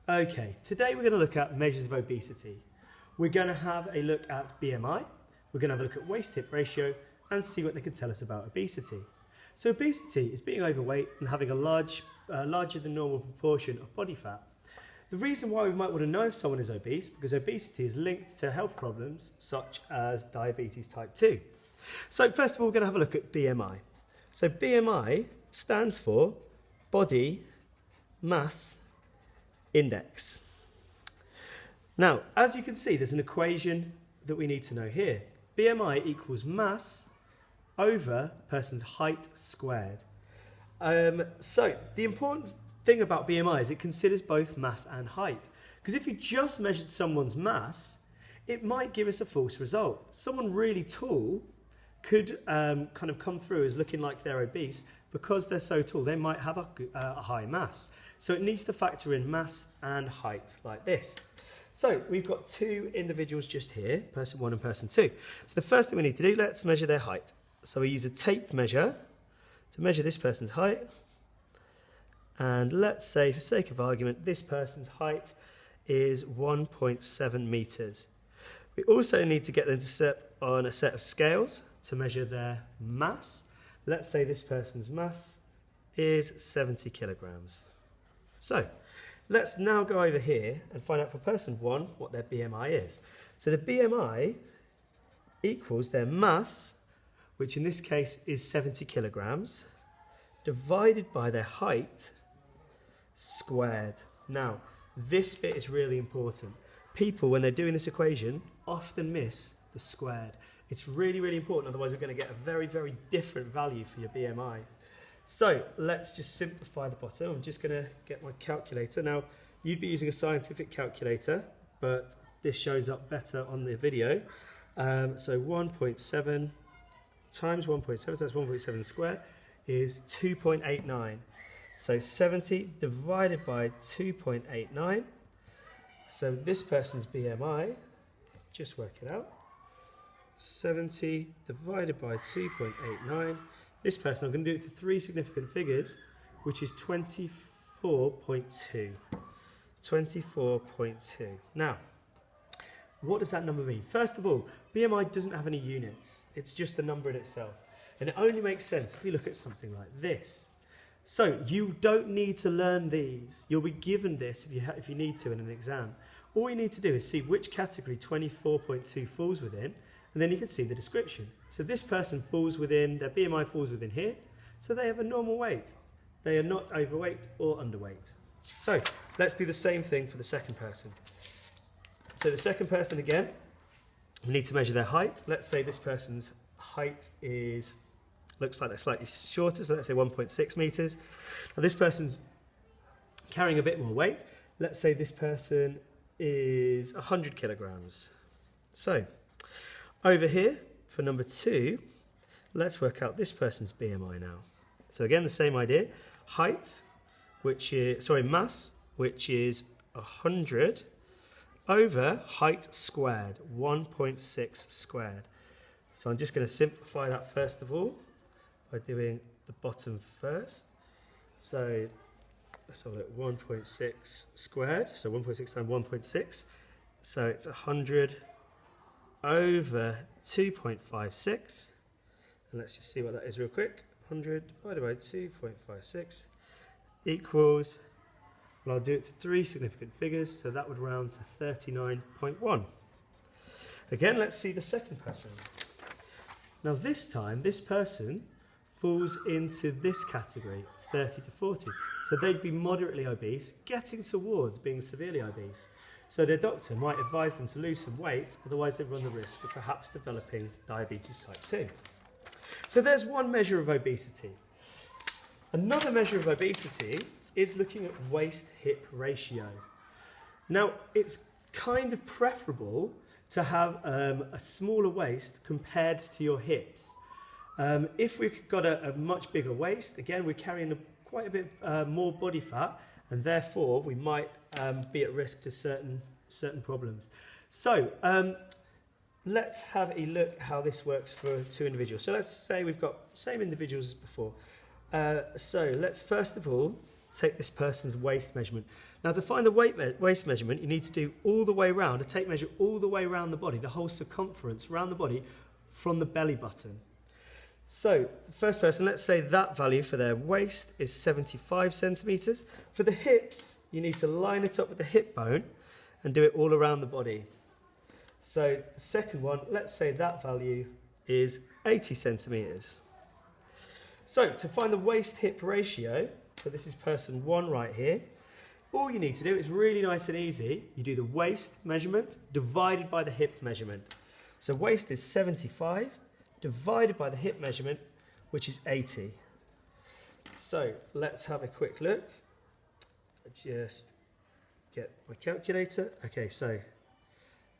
Okay, today we're going to look at measures of obesity. We're going to have a look at BMI, we're going to have a look at waist-hip ratio and see what they can tell us about obesity. So obesity is being overweight and having a larger than normal proportion of body fat. The reason why we might want to know if someone is obese, because obesity is linked to health problems such as diabetes type 2. So first of all, we're going to have a look at BMI. So BMI stands for Body Mass Index. Now, as you can see, there's an equation that we need to know here. BMI equals mass over a person's height squared. So the important thing about BMI is it considers both mass and height. Because if you just measured someone's mass, it might give us a false result. Someone really tall could kind of come through as looking like they're obese because they're so tall. They might have a high mass. So it needs to factor in mass and height like this. So we've got two individuals just here, person 1 and person 2. So the first thing we need to do, let's measure their height. So we use a tape measure to measure this person's height. And let's say, for sake of argument, this person's height is 1.7 meters. We also need to get them to step on a set of scales to measure their mass. Let's say this person's mass is 70 kilograms. So let's now go over here and find out for person 1 what their BMI is. So the BMI equals their mass, which in this case is 70 kilograms, divided by their height squared. Now, this bit is really important. People, when they're doing this equation, often miss the squared. It's really, really important, otherwise we're going to get a very, very different value for your BMI. So let's just simplify the bottom. I'm just going to get my calculator. Now, you'd be using a scientific calculator, but this shows up better on the video. So 1.7 times 1.7, so that's 1.7 squared, is 2.89. So 70 divided by 2.89. So this person's BMI, just work it out, 70 divided by 2.89. This person, I'm going to do it to 3 significant figures, which is 24.2. 24.2. Now, what does that number mean? First of all, BMI doesn't have any units. It's just a number in itself. And it only makes sense if you look at something like this. So you don't need to learn these. You'll be given this if you need to in an exam. All you need to do is see which category 24.2 falls within, and then you can see the description. So this person falls within, their BMI falls within here, so they have a normal weight. They are not overweight or underweight. So let's do the same thing for the second person. So the second person again, we need to measure their height. Let's say this person's height looks like they're slightly shorter, so let's say 1.6 meters. Now this person's carrying a bit more weight. Let's say this person is 100 kilograms. So over here for number 2, let's work out this person's BMI now. So again, the same idea. Height, mass, which is 100 over height squared, 1.6 squared. So I'm just going to simplify that first of all by doing the bottom first. So let's have a look, 1.6 squared, so 1.6 times 1.6. So it's 100 over 2.56. And let's just see what that is real quick. 100 divided by 2.56 equals, well, I'll do it to 3 significant figures, so that would round to 39.1. Again, let's see the second person. Now this time, this person falls into this category, 30 to 40. So they'd be moderately obese, getting towards being severely obese. So their doctor might advise them to lose some weight, otherwise they run the risk of perhaps developing diabetes type 2. So there's one measure of obesity. Another measure of obesity is looking at waist-hip ratio. Now, it's kind of preferable to have a smaller waist compared to your hips. If we've got a much bigger waist, again, we're carrying quite a bit more body fat, and therefore we might be at risk to certain problems. So let's have a look how this works for 2 individuals. So let's say we've got the same individuals as before. So let's first of all take this person's waist measurement. Now to find the waist measurement, you need to do all the way around, a tape measure all the way around the body, the whole circumference around the body from the belly button. So the first person, let's say that value for their waist is 75 centimetres. For the hips, you need to line it up with the hip bone and do it all around the body. So the second one, let's say that value is 80 centimetres. So to find the waist-hip ratio, so this is person 1 right here, all you need to do is really nice and easy. You do the waist measurement divided by the hip measurement. So waist is 75 divided by the hip measurement, which is 80. So let's have a quick look. Just get my calculator. Okay, so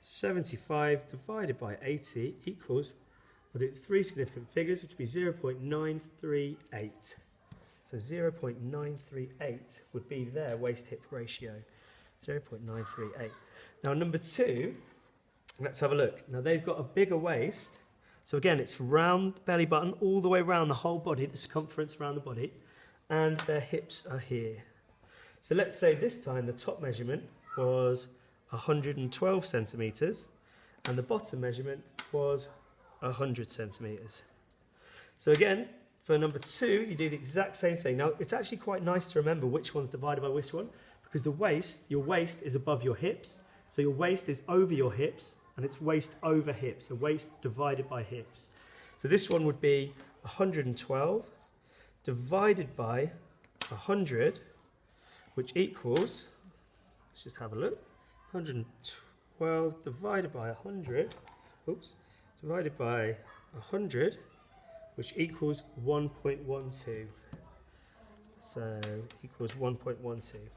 75 divided by 80 equals, I'll do 3 significant figures, which would be 0.938. So 0.938 would be their waist-hip ratio, 0.938. Now number 2, let's have a look. Now they've got a bigger waist. So again, it's round the belly button, all the way around the whole body, the circumference around the body, and their hips are here. So let's say this time the top measurement was 112 centimetres, and the bottom measurement was 100 centimetres. So again, for number 2, you do the exact same thing. Now, it's actually quite nice to remember which one's divided by which one, because the waist, your waist is above your hips, so your waist is over your hips, and it's waist over hips, so waist divided by hips. So this one would be 112 divided by 100, which equals, let's just have a look, 112 divided by 100, divided by 100, which equals 1.12. So equals 1.12.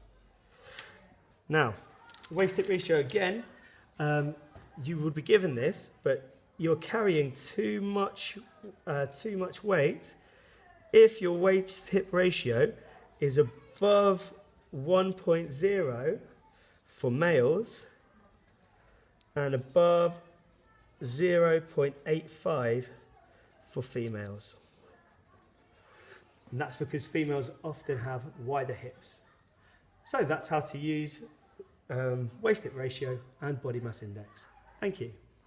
Now, waist-hip ratio again, you would be given this, but you're carrying too much weight if your waist-hip ratio is above 1.0 for males and above 0.85 for females. And that's because females often have wider hips. So that's how to use waist-hip ratio and body mass index. Thank you.